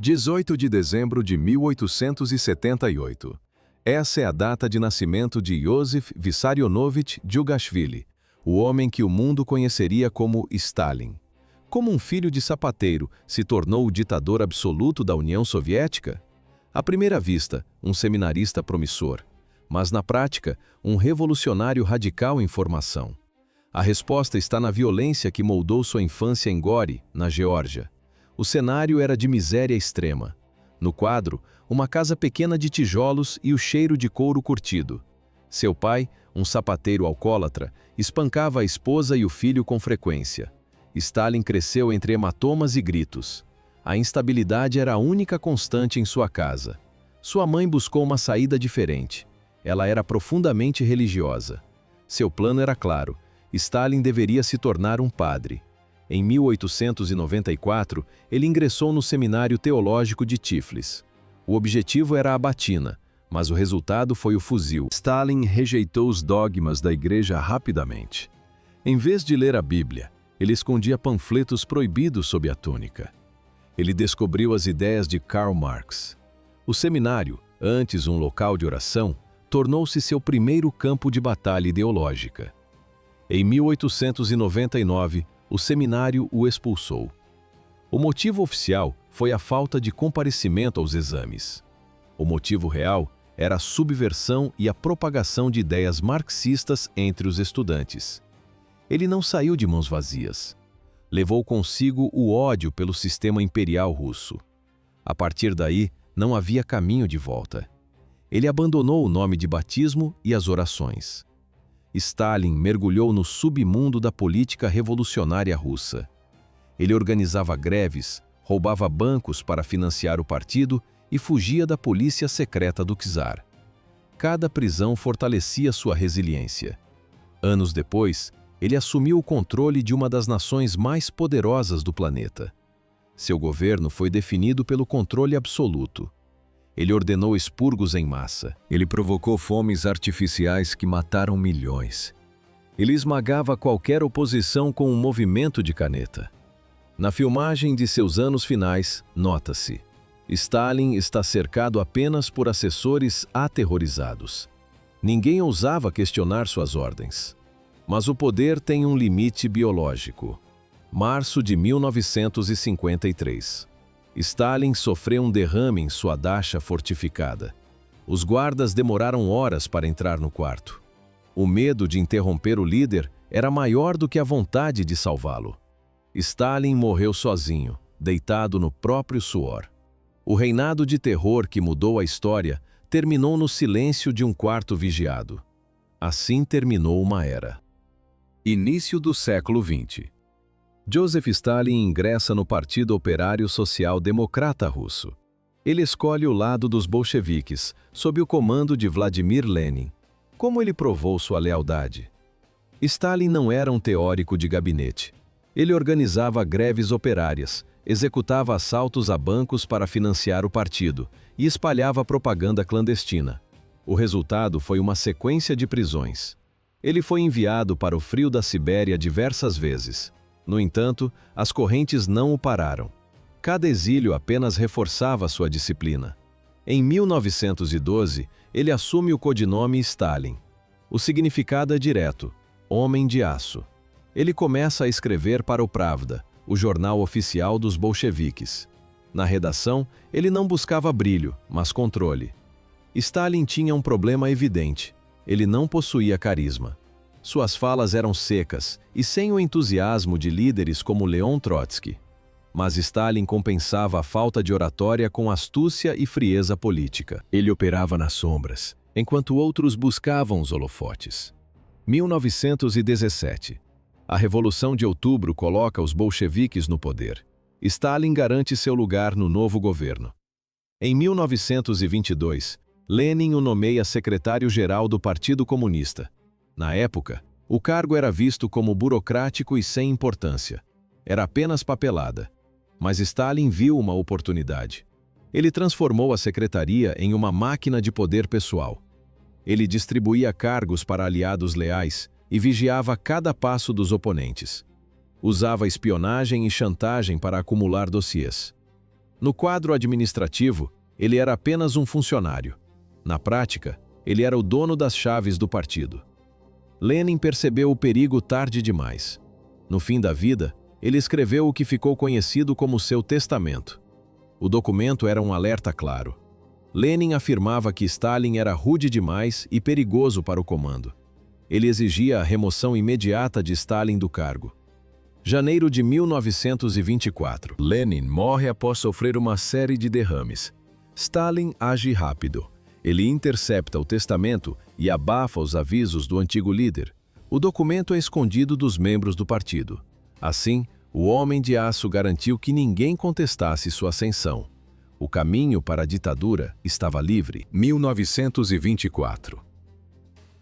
18 de dezembro de 1878. Essa é a data de nascimento de Iosif Vissarionovich Djugashvili, o homem que o mundo conheceria como Stalin. Como um filho de sapateiro se tornou o ditador absoluto da União Soviética? À primeira vista, um seminarista promissor, mas na prática, um revolucionário radical em formação. A resposta está na violência que moldou sua infância em Gori, na Geórgia. O cenário era de miséria extrema. No quadro, uma casa pequena de tijolos e o cheiro de couro curtido. Seu pai, um sapateiro alcoólatra, espancava a esposa e o filho com frequência. Stalin cresceu entre hematomas e gritos. A instabilidade era a única constante em sua casa. Sua mãe buscou uma saída diferente. Ela era profundamente religiosa. Seu plano era claro: Stalin deveria se tornar um padre. Em 1894, ele ingressou no Seminário Teológico de Tiflis. O objetivo era a batina, mas o resultado foi o fuzil. Stalin rejeitou os dogmas da igreja rapidamente. Em vez de ler a Bíblia, ele escondia panfletos proibidos sob a túnica. Ele descobriu as ideias de Karl Marx. O seminário, antes um local de oração, tornou-se seu primeiro campo de batalha ideológica. Em 1899, o seminário o expulsou. O motivo oficial foi a falta de comparecimento aos exames. O motivo real era a subversão e a propagação de ideias marxistas entre os estudantes. Ele não saiu de mãos vazias. Levou consigo o ódio pelo sistema imperial russo. A partir daí, não havia caminho de volta. Ele abandonou o nome de batismo e as orações. Stalin mergulhou no submundo da política revolucionária russa. Ele organizava greves, roubava bancos para financiar o partido e fugia da polícia secreta do czar. Cada prisão fortalecia sua resiliência. Anos depois, ele assumiu o controle de uma das nações mais poderosas do planeta. Seu governo foi definido pelo controle absoluto. Ele ordenou expurgos em massa. Ele provocou fomes artificiais que mataram milhões. Ele esmagava qualquer oposição com um movimento de caneta. Na filmagem de seus anos finais, nota-se: Stalin está cercado apenas por assessores aterrorizados. Ninguém ousava questionar suas ordens. Mas o poder tem um limite biológico. Março de 1953. Stalin sofreu um derrame em sua dacha fortificada. Os guardas demoraram horas para entrar no quarto. O medo de interromper o líder era maior do que a vontade de salvá-lo. Stalin morreu sozinho, deitado no próprio suor. O reinado de terror que mudou a história terminou no silêncio de um quarto vigiado. Assim terminou uma era. Início do século XX. Joseph Stalin ingressa no Partido Operário Social Democrata Russo. Ele escolhe o lado dos bolcheviques, sob o comando de Vladimir Lenin. Como ele provou sua lealdade? Stalin não era um teórico de gabinete. Ele organizava greves operárias, executava assaltos a bancos para financiar o partido e espalhava propaganda clandestina. O resultado foi uma sequência de prisões. Ele foi enviado para o frio da Sibéria diversas vezes. No entanto, as correntes não o pararam. Cada exílio apenas reforçava sua disciplina. Em 1912, ele assume o codinome Stalin. O significado é direto: homem de aço. Ele começa a escrever para o Pravda, o jornal oficial dos bolcheviques. Na redação, ele não buscava brilho, mas controle. Stalin tinha um problema evidente: ele não possuía carisma. Suas falas eram secas e sem o entusiasmo de líderes como Leon Trotsky. Mas Stalin compensava a falta de oratória com astúcia e frieza política. Ele operava nas sombras, enquanto outros buscavam os holofotes. 1917. A Revolução de Outubro coloca os bolcheviques no poder. Stalin garante seu lugar no novo governo. Em 1922, Lenin o nomeia secretário-geral do Partido Comunista. Na época, o cargo era visto como burocrático e sem importância. Era apenas papelada. Mas Stalin viu uma oportunidade. Ele transformou a secretaria em uma máquina de poder pessoal. Ele distribuía cargos para aliados leais e vigiava cada passo dos oponentes. Usava espionagem e chantagem para acumular dossiês. No quadro administrativo, ele era apenas um funcionário. Na prática, ele era o dono das chaves do partido. Lenin percebeu o perigo tarde demais. No fim da vida, ele escreveu o que ficou conhecido como seu testamento. O documento era um alerta claro. Lenin afirmava que Stalin era rude demais e perigoso para o comando. Ele exigia a remoção imediata de Stalin do cargo. Janeiro de 1924. Lenin morre após sofrer uma série de derrames. Stalin age rápido. Ele intercepta o testamento e abafa os avisos do antigo líder. O documento é escondido dos membros do partido. Assim, o Homem de Aço garantiu que ninguém contestasse sua ascensão. O caminho para a ditadura estava livre. 1924.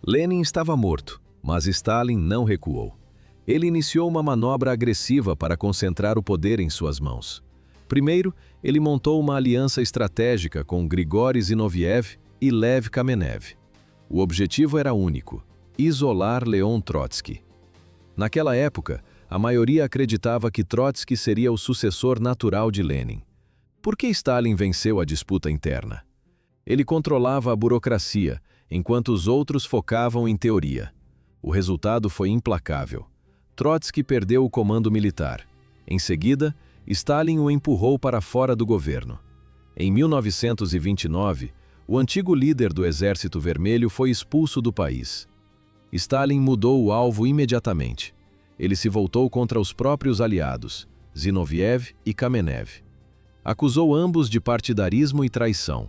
Lenin estava morto, mas Stalin não recuou. Ele iniciou uma manobra agressiva para concentrar o poder em suas mãos. Primeiro, ele montou uma aliança estratégica com Grigori Zinoviev e Lev Kamenev. O objetivo era único: isolar Leon Trotsky. Naquela época, a maioria acreditava que Trotsky seria o sucessor natural de Lenin. Por que Stalin venceu a disputa interna? Ele controlava a burocracia, enquanto os outros focavam em teoria. O resultado foi implacável. Trotsky perdeu o comando militar. Em seguida, Stalin o empurrou para fora do governo. Em 1929, o antigo líder do Exército Vermelho foi expulso do país. Stalin mudou o alvo imediatamente. Ele se voltou contra os próprios aliados, Zinoviev e Kamenev. Acusou ambos de partidarismo e traição.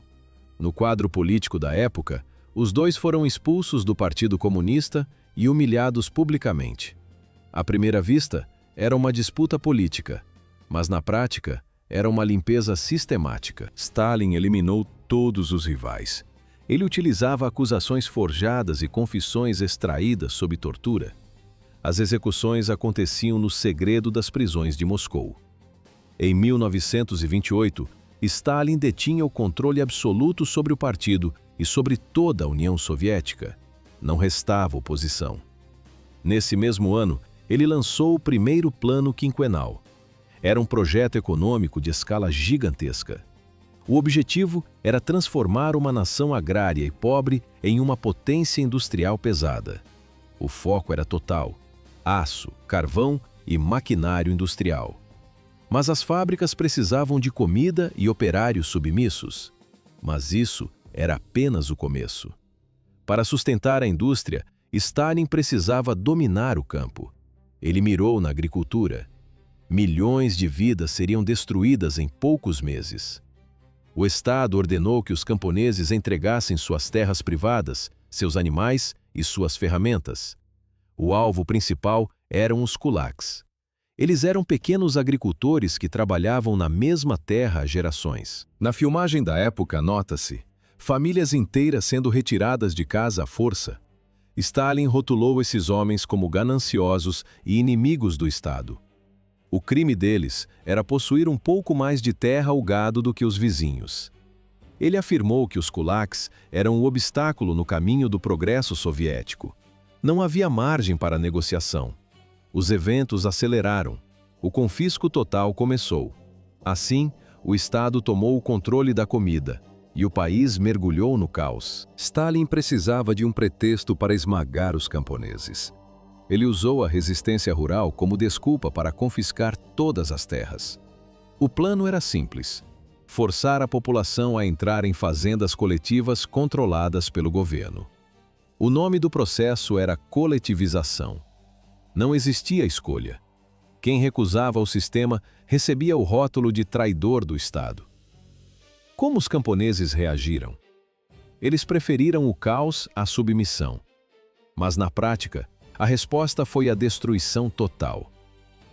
No quadro político da época, os dois foram expulsos do Partido Comunista e humilhados publicamente. À primeira vista, era uma disputa política, mas na prática, era uma limpeza sistemática. Stalin eliminou todos os rivais. Ele utilizava acusações forjadas e confissões extraídas sob tortura. As execuções aconteciam no segredo das prisões de Moscou. Em 1928, Stalin detinha o controle absoluto sobre o partido e sobre toda a União Soviética. Não restava oposição. Nesse mesmo ano, ele lançou o primeiro plano quinquenal. Era um projeto econômico de escala gigantesca. O objetivo era transformar uma nação agrária e pobre em uma potência industrial pesada. O foco era total: aço, carvão e maquinário industrial. Mas as fábricas precisavam de comida e operários submissos. Mas isso era apenas o começo. Para sustentar a indústria, Stalin precisava dominar o campo. Ele mirou na agricultura. Milhões de vidas seriam destruídas em poucos meses. O Estado ordenou que os camponeses entregassem suas terras privadas, seus animais e suas ferramentas. O alvo principal eram os kulaks. Eles eram pequenos agricultores que trabalhavam na mesma terra há gerações. Na filmagem da época, nota-se famílias inteiras sendo retiradas de casa à força. Stalin rotulou esses homens como gananciosos e inimigos do Estado. O crime deles era possuir um pouco mais de terra ou gado do que os vizinhos. Ele afirmou que os kulaks eram um obstáculo no caminho do progresso soviético. Não havia margem para negociação. Os eventos aceleraram. O confisco total começou. Assim, o Estado tomou o controle da comida e o país mergulhou no caos. Stalin precisava de um pretexto para esmagar os camponeses. Ele usou a resistência rural como desculpa para confiscar todas as terras. O plano era simples: forçar a população a entrar em fazendas coletivas controladas pelo governo. O nome do processo era coletivização. Não existia escolha. Quem recusava o sistema recebia o rótulo de traidor do Estado. Como os camponeses reagiram? Eles preferiram o caos à submissão. Mas na prática, a resposta foi a destruição total.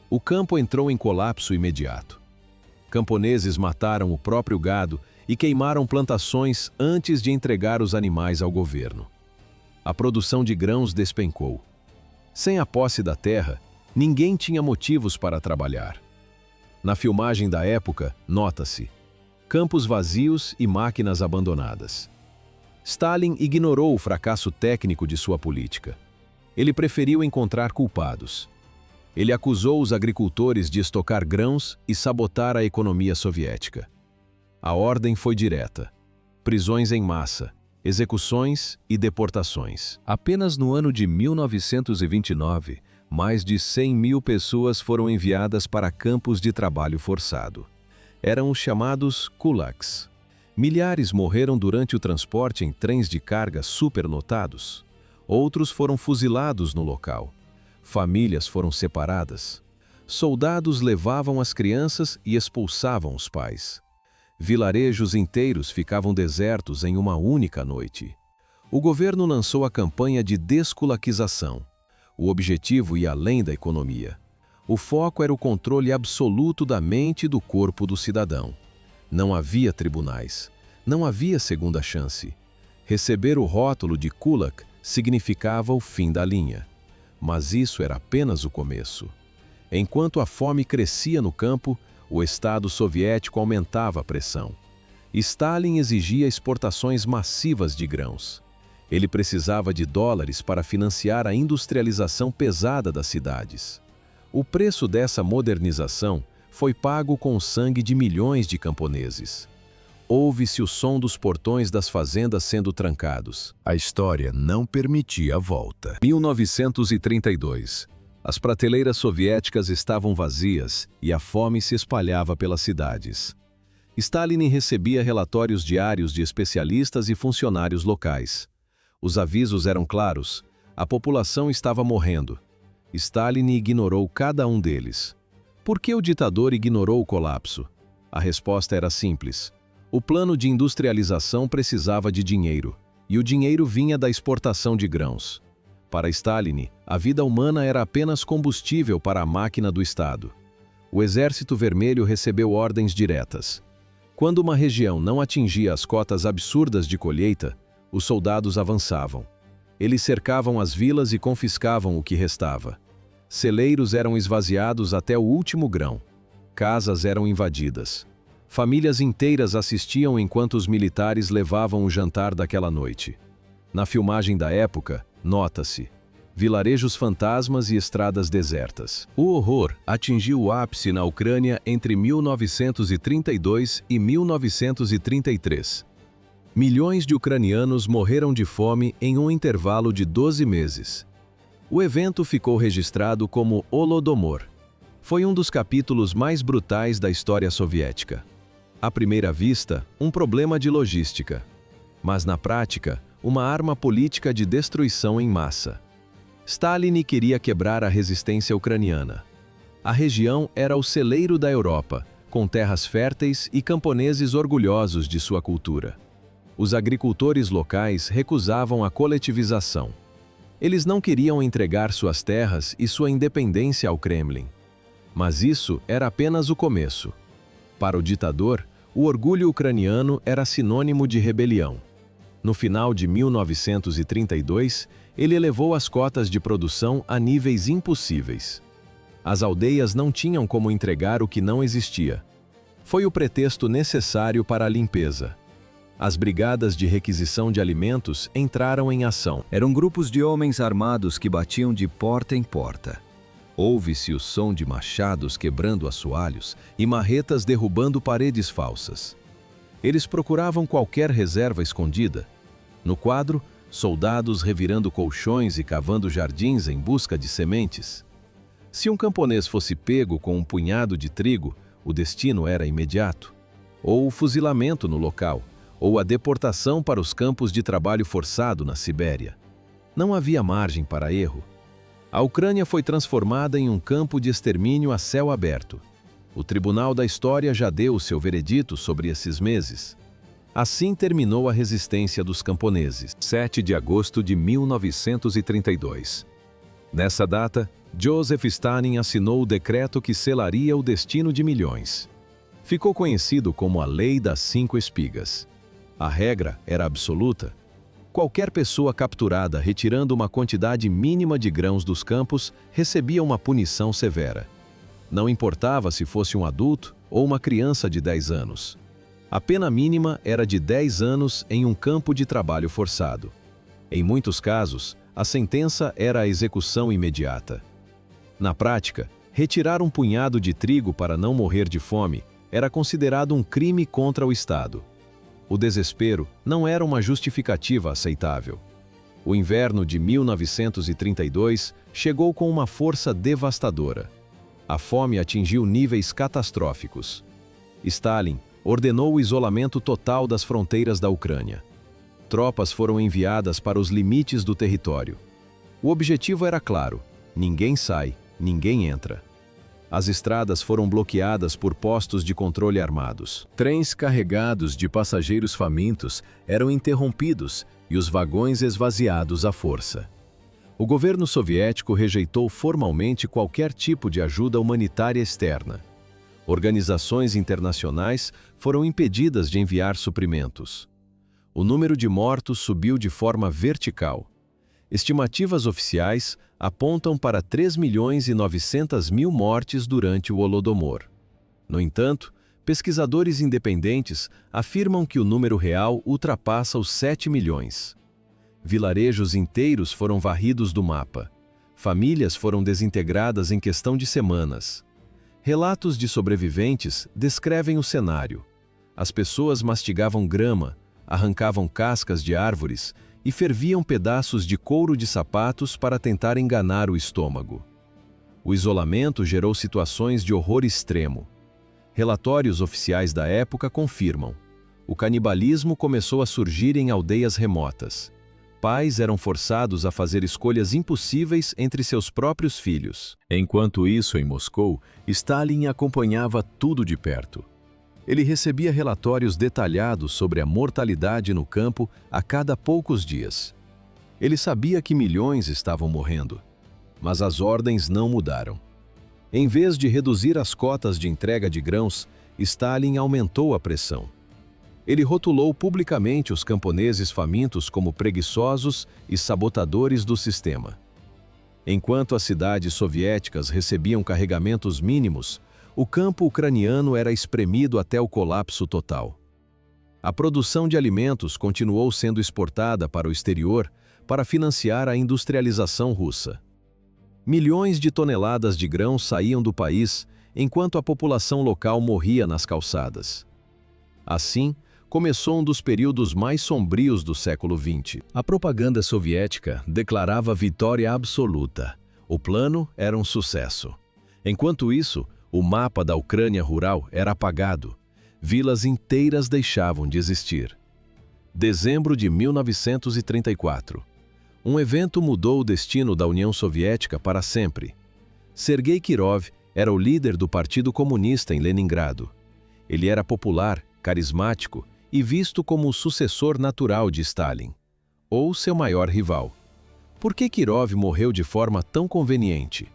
O campo entrou em colapso imediato. Camponeses mataram o próprio gado e queimaram plantações antes de entregar os animais ao governo. A produção de grãos despencou. Sem a posse da terra, ninguém tinha motivos para trabalhar. Na filmagem da época, nota-se campos vazios e máquinas abandonadas. Stalin ignorou o fracasso técnico de sua política. Ele preferiu encontrar culpados. Ele acusou os agricultores de estocar grãos e sabotar a economia soviética. A ordem foi direta: prisões em massa, execuções e deportações. Apenas no ano de 1929, mais de 100.000 pessoas foram enviadas para campos de trabalho forçado. Eram os chamados kulaks. Milhares morreram durante o transporte em trens de carga superlotados. Outros foram fuzilados no local. Famílias foram separadas. Soldados levavam as crianças e expulsavam os pais. Vilarejos inteiros ficavam desertos em uma única noite. O governo lançou a campanha de desculaquização. O objetivo ia além da economia. O foco era o controle absoluto da mente e do corpo do cidadão. Não havia tribunais. Não havia segunda chance. Receber o rótulo de kulak significava o fim da linha. Mas isso era apenas o começo. Enquanto a fome crescia no campo, o Estado soviético aumentava a pressão. Stalin exigia exportações massivas de grãos. Ele precisava de dólares para financiar a industrialização pesada das cidades. O preço dessa modernização foi pago com o sangue de milhões de camponeses. Ouve-se o som dos portões das fazendas sendo trancados. A história não permitia a volta. 1932. As prateleiras soviéticas estavam vazias e a fome se espalhava pelas cidades. Stalin recebia relatórios diários de especialistas e funcionários locais. Os avisos eram claros: a população estava morrendo. Stalin ignorou cada um deles. Por que o ditador ignorou o colapso? A resposta era simples. O plano de industrialização precisava de dinheiro, e o dinheiro vinha da exportação de grãos. Para Stalin, a vida humana era apenas combustível para a máquina do Estado. O Exército Vermelho recebeu ordens diretas. Quando uma região não atingia as cotas absurdas de colheita, os soldados avançavam. Eles cercavam as vilas e confiscavam o que restava. Celeiros eram esvaziados até o último grão. Casas eram invadidas. Famílias inteiras assistiam enquanto os militares levavam o jantar daquela noite. Na filmagem da época, nota-se: vilarejos fantasmas e estradas desertas. O horror atingiu o ápice na Ucrânia entre 1932 e 1933. Milhões de ucranianos morreram de fome em um intervalo de 12 meses. O evento ficou registrado como Holodomor. Foi um dos capítulos mais brutais da história soviética. À primeira vista, um problema de logística. Mas na prática, uma arma política de destruição em massa. Stalin queria quebrar a resistência ucraniana. A região era o celeiro da Europa, com terras férteis e camponeses orgulhosos de sua cultura. Os agricultores locais recusavam a coletivização. Eles não queriam entregar suas terras e sua independência ao Kremlin. Mas isso era apenas o começo. Para o ditador, o orgulho ucraniano era sinônimo de rebelião. No final de 1932, ele elevou as cotas de produção a níveis impossíveis. As aldeias não tinham como entregar o que não existia. Foi o pretexto necessário para a limpeza. As brigadas de requisição de alimentos entraram em ação. Eram grupos de homens armados que batiam de porta em porta. Ouve-se o som de machados quebrando assoalhos e marretas derrubando paredes falsas. Eles procuravam qualquer reserva escondida. No quadro, soldados revirando colchões e cavando jardins em busca de sementes. Se um camponês fosse pego com um punhado de trigo, o destino era imediato. Ou o fuzilamento no local, ou a deportação para os campos de trabalho forçado na Sibéria. Não havia margem para erro. A Ucrânia foi transformada em um campo de extermínio a céu aberto. O Tribunal da História já deu o seu veredito sobre esses meses. Assim terminou a resistência dos camponeses. 7 de agosto de 1932. Nessa data, Joseph Stalin assinou o decreto que selaria o destino de milhões. Ficou conhecido como a Lei das 5 Espigas. A regra era absoluta. Qualquer pessoa capturada retirando uma quantidade mínima de grãos dos campos recebia uma punição severa. Não importava se fosse um adulto ou uma criança de 10 anos. A pena mínima era de 10 anos em um campo de trabalho forçado. Em muitos casos, a sentença era a execução imediata. Na prática, retirar um punhado de trigo para não morrer de fome era considerado um crime contra o Estado. O desespero não era uma justificativa aceitável. O inverno de 1932 chegou com uma força devastadora. A fome atingiu níveis catastróficos. Stalin ordenou o isolamento total das fronteiras da Ucrânia. Tropas foram enviadas para os limites do território. O objetivo era claro: ninguém sai, ninguém entra. As estradas foram bloqueadas por postos de controle armados. Trens carregados de passageiros famintos eram interrompidos e os vagões esvaziados à força. O governo soviético rejeitou formalmente qualquer tipo de ajuda humanitária externa. Organizações internacionais foram impedidas de enviar suprimentos. O número de mortos subiu de forma vertical. Estimativas oficiais apontam para 3.900.000 mortes durante o Holodomor. No entanto, pesquisadores independentes afirmam que o número real ultrapassa os 7 milhões. Vilarejos inteiros foram varridos do mapa. Famílias foram desintegradas em questão de semanas. Relatos de sobreviventes descrevem o cenário. As pessoas mastigavam grama, arrancavam cascas de árvores e ferviam pedaços de couro de sapatos para tentar enganar o estômago. O isolamento gerou situações de horror extremo. Relatórios oficiais da época confirmam: o canibalismo começou a surgir em aldeias remotas. Pais eram forçados a fazer escolhas impossíveis entre seus próprios filhos. Enquanto isso, em Moscou, Stalin acompanhava tudo de perto. Ele recebia relatórios detalhados sobre a mortalidade no campo a cada poucos dias. Ele sabia que milhões estavam morrendo, mas as ordens não mudaram. Em vez de reduzir as cotas de entrega de grãos, Stalin aumentou a pressão. Ele rotulou publicamente os camponeses famintos como preguiçosos e sabotadores do sistema. Enquanto as cidades soviéticas recebiam carregamentos mínimos, o campo ucraniano era espremido até o colapso total. A produção de alimentos continuou sendo exportada para o exterior para financiar a industrialização russa. Milhões de toneladas de grãos saíam do país, enquanto a população local morria nas calçadas. Assim, começou um dos períodos mais sombrios do século XX. A propaganda soviética declarava vitória absoluta. O plano era um sucesso. Enquanto isso, o mapa da Ucrânia rural era apagado. Vilas inteiras deixavam de existir. Dezembro de 1934. Um evento mudou o destino da União Soviética para sempre. Sergei Kirov era o líder do Partido Comunista em Leningrado. Ele era popular, carismático e visto como o sucessor natural de Stalin, ou seu maior rival. Por que Kirov morreu de forma tão conveniente?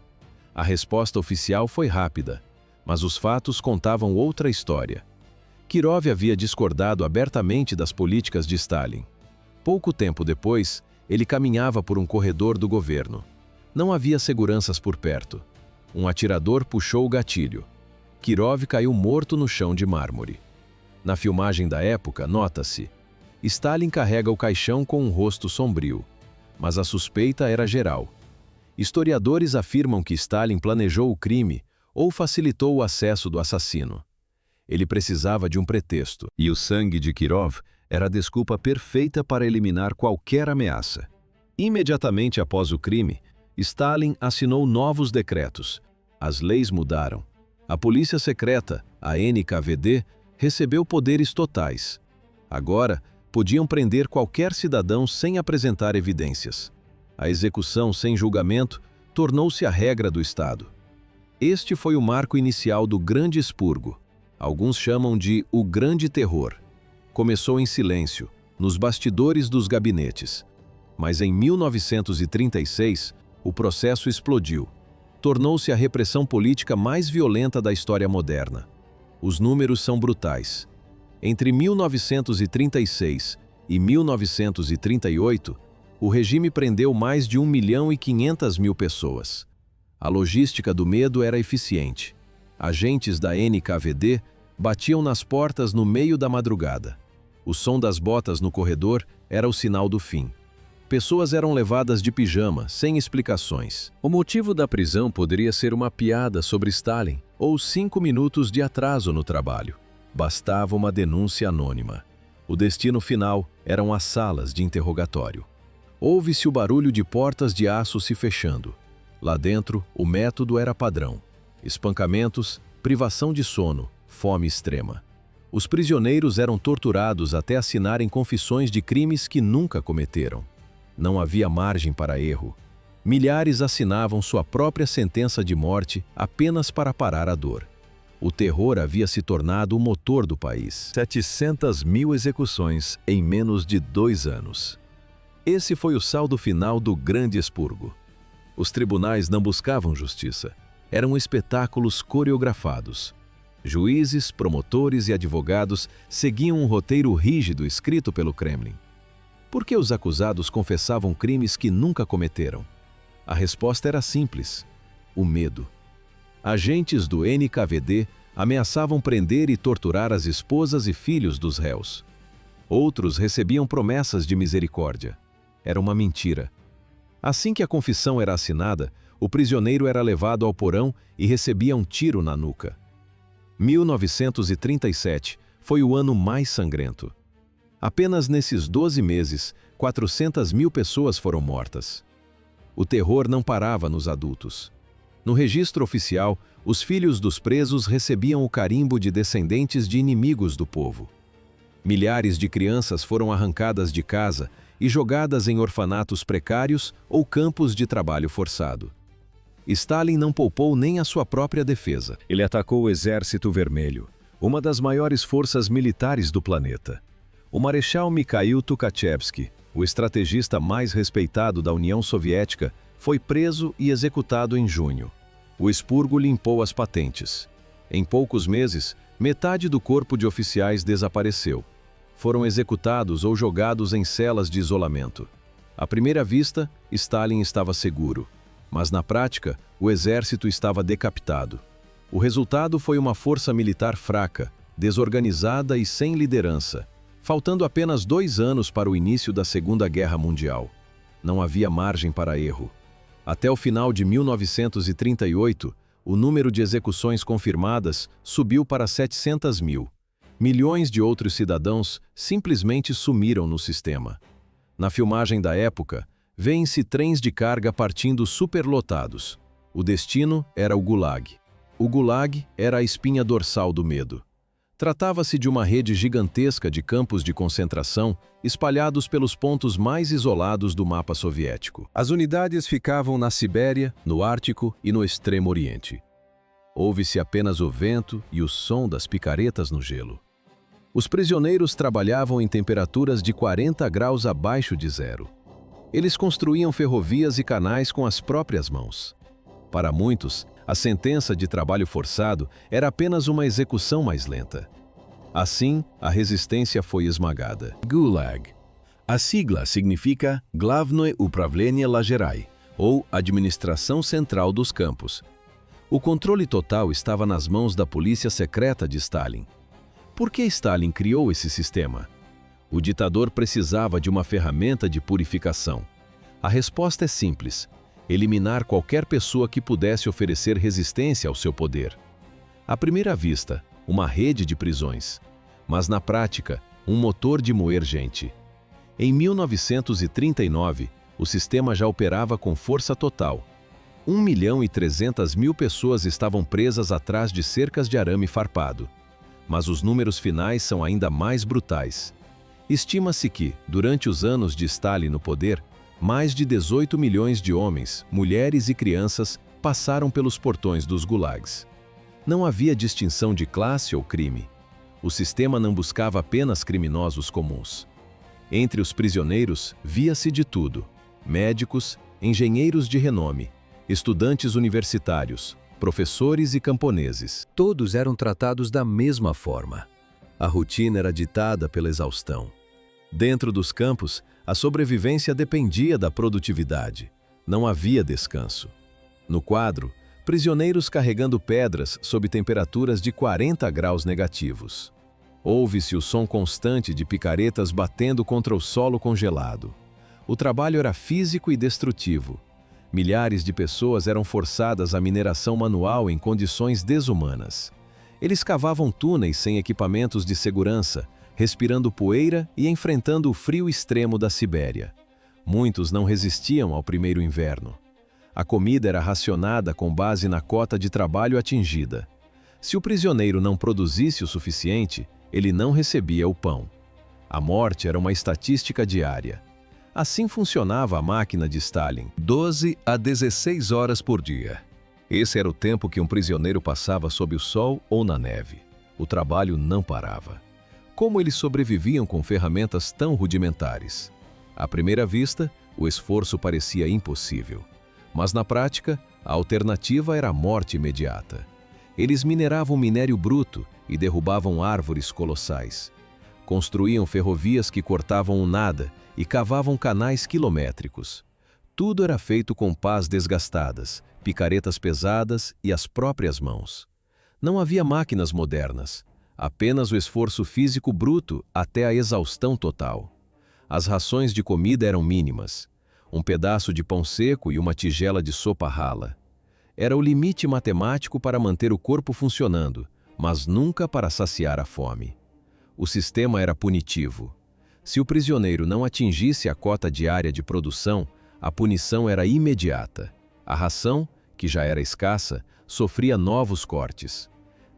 A resposta oficial foi rápida, mas os fatos contavam outra história. Kirov havia discordado abertamente das políticas de Stalin. Pouco tempo depois, ele caminhava por um corredor do governo. Não havia seguranças por perto. Um atirador puxou o gatilho. Kirov caiu morto no chão de mármore. Na filmagem da época, nota-se: Stalin carrega o caixão com um rosto sombrio. Mas a suspeita era geral. Historiadores afirmam que Stalin planejou o crime ou facilitou o acesso do assassino. Ele precisava de um pretexto, e o sangue de Kirov era a desculpa perfeita para eliminar qualquer ameaça. Imediatamente após o crime, Stalin assinou novos decretos. As leis mudaram. A polícia secreta, a NKVD, recebeu poderes totais. Agora, podiam prender qualquer cidadão sem apresentar evidências. A execução sem julgamento tornou-se a regra do Estado. Este foi o marco inicial do Grande Expurgo. Alguns chamam de o Grande Terror. Começou em silêncio, nos bastidores dos gabinetes. Mas em 1936, o processo explodiu. Tornou-se a repressão política mais violenta da história moderna. Os números são brutais. Entre 1936 e 1938, o regime prendeu mais de 1.500.000 pessoas. A logística do medo era eficiente. Agentes da NKVD batiam nas portas no meio da madrugada. O som das botas no corredor era o sinal do fim. Pessoas eram levadas de pijama, sem explicações. O motivo da prisão poderia ser uma piada sobre Stalin, ou 5 minutos de atraso no trabalho. Bastava uma denúncia anônima. O destino final eram as salas de interrogatório. Ouve-se o barulho de portas de aço se fechando. Lá dentro, o método era padrão: espancamentos, privação de sono, fome extrema. Os prisioneiros eram torturados até assinarem confissões de crimes que nunca cometeram. Não havia margem para erro. Milhares assinavam sua própria sentença de morte apenas para parar a dor. O terror havia se tornado o motor do país. 700.000 execuções em menos de 2 anos. Esse foi o saldo final do Grande Expurgo. Os tribunais não buscavam justiça. Eram espetáculos coreografados. Juízes, promotores e advogados seguiam um roteiro rígido escrito pelo Kremlin. Por que os acusados confessavam crimes que nunca cometeram? A resposta era simples: o medo. Agentes do NKVD ameaçavam prender e torturar as esposas e filhos dos réus. Outros recebiam promessas de misericórdia. Era uma mentira. Assim que a confissão era assinada, o prisioneiro era levado ao porão e recebia um tiro na nuca. 1937 foi o ano mais sangrento. Apenas nesses 12 meses, 400.000 pessoas foram mortas. O terror não parava nos adultos. No registro oficial, os filhos dos presos recebiam o carimbo de descendentes de inimigos do povo. Milhares de crianças foram arrancadas de casa e jogadas em orfanatos precários ou campos de trabalho forçado. Stalin não poupou nem a sua própria defesa. Ele atacou o Exército Vermelho, uma das maiores forças militares do planeta. O Marechal Mikhail Tukhachevsky, o estrategista mais respeitado da União Soviética, foi preso e executado em junho. O expurgo limpou as patentes. Em poucos meses, metade do corpo de oficiais desapareceu. Foram executados ou jogados em celas de isolamento. À primeira vista, Stalin estava seguro, mas na prática, o exército estava decapitado. O resultado foi uma força militar fraca, desorganizada e sem liderança, faltando apenas 2 anos para o início da Segunda Guerra Mundial. Não havia margem para erro. Até o final de 1938, o número de execuções confirmadas subiu para 700.000. Milhões de outros cidadãos simplesmente sumiram no sistema. Na filmagem da época, vêem-se trens de carga partindo superlotados. O destino era o Gulag. O Gulag era a espinha dorsal do medo. Tratava-se de uma rede gigantesca de campos de concentração espalhados pelos pontos mais isolados do mapa soviético. As unidades ficavam na Sibéria, no Ártico e no Extremo Oriente. Ouve-se apenas o vento e o som das picaretas no gelo. Os prisioneiros trabalhavam em temperaturas de 40 graus abaixo de zero. Eles construíam ferrovias e canais com as próprias mãos. Para muitos, a sentença de trabalho forçado era apenas uma execução mais lenta. Assim, a resistência foi esmagada. Gulag. A sigla significa Glavnoe Upravlenie Lagerai, ou Administração Central dos Campos. O controle total estava nas mãos da polícia secreta de Stalin. Por que Stalin criou esse sistema? O ditador precisava de uma ferramenta de purificação. A resposta é simples: eliminar qualquer pessoa que pudesse oferecer resistência ao seu poder. À primeira vista, uma rede de prisões, mas na prática, um motor de moer gente. Em 1939, o sistema já operava com força total. 1.300.000 pessoas estavam presas atrás de cercas de arame farpado. Mas os números finais são ainda mais brutais. Estima-se que, durante os anos de Stalin no poder, mais de 18 milhões de homens, mulheres e crianças passaram pelos portões dos gulags. Não havia distinção de classe ou crime. O sistema não buscava apenas criminosos comuns. Entre os prisioneiros, via-se de tudo: médicos, engenheiros de renome, estudantes universitários, professores e camponeses. Todos eram tratados da mesma forma. A rotina era ditada pela exaustão. Dentro dos campos, a sobrevivência dependia da produtividade. Não havia descanso. No quadro, prisioneiros carregando pedras sob temperaturas de 40 graus negativos. Ouve-se o som constante de picaretas batendo contra o solo congelado. O trabalho era físico e destrutivo. Milhares de pessoas eram forçadas à mineração manual em condições desumanas. Eles cavavam túneis sem equipamentos de segurança, respirando poeira e enfrentando o frio extremo da Sibéria. Muitos não resistiam ao primeiro inverno. A comida era racionada com base na cota de trabalho atingida. Se o prisioneiro não produzisse o suficiente, ele não recebia o pão. A morte era uma estatística diária. Assim funcionava a máquina de Stalin. 12 a 16 horas por dia. Esse era o tempo que um prisioneiro passava sob o sol ou na neve. O trabalho não parava. Como eles sobreviviam com ferramentas tão rudimentares? À primeira vista, o esforço parecia impossível. Mas na prática, a alternativa era a morte imediata. Eles mineravam minério bruto e derrubavam árvores colossais. Construíam ferrovias que cortavam o nada e cavavam canais quilométricos. Tudo era feito com pás desgastadas, picaretas pesadas e as próprias mãos. Não havia máquinas modernas, apenas o esforço físico bruto até a exaustão total. As rações de comida eram mínimas. Um pedaço de pão seco e uma tigela de sopa rala. Era o limite matemático para manter o corpo funcionando, mas nunca para saciar a fome. O sistema era punitivo. Se o prisioneiro não atingisse a cota diária de produção, a punição era imediata. A ração, que já era escassa, sofria novos cortes.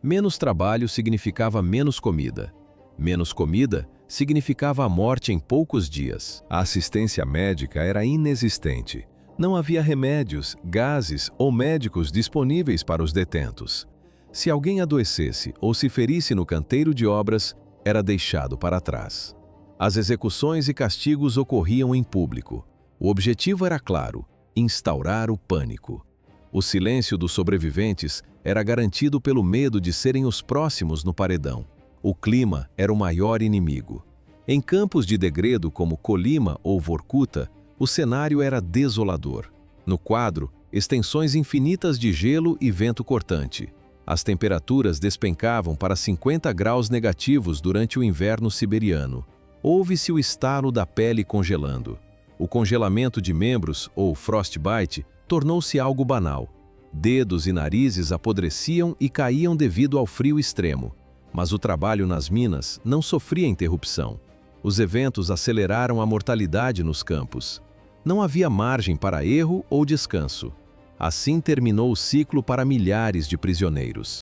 Menos trabalho significava menos comida. Menos comida significava a morte em poucos dias. A assistência médica era inexistente. Não havia remédios, gases ou médicos disponíveis para os detentos. Se alguém adoecesse ou se ferisse no canteiro de obras, era deixado para trás. As execuções e castigos ocorriam em público. O objetivo era claro: instaurar o pânico. O silêncio dos sobreviventes era garantido pelo medo de serem os próximos no paredão. O clima era o maior inimigo. Em campos de degredo como Colima ou Vorkuta, o cenário era desolador. No quadro, extensões infinitas de gelo e vento cortante. As temperaturas despencavam para 50 graus negativos durante o inverno siberiano. Ouve-se o estalo da pele congelando. O congelamento de membros, ou frostbite, tornou-se algo banal. Dedos e narizes apodreciam e caíam devido ao frio extremo. Mas o trabalho nas minas não sofria interrupção. Os eventos aceleraram a mortalidade nos campos. Não havia margem para erro ou descanso. Assim terminou o ciclo para milhares de prisioneiros.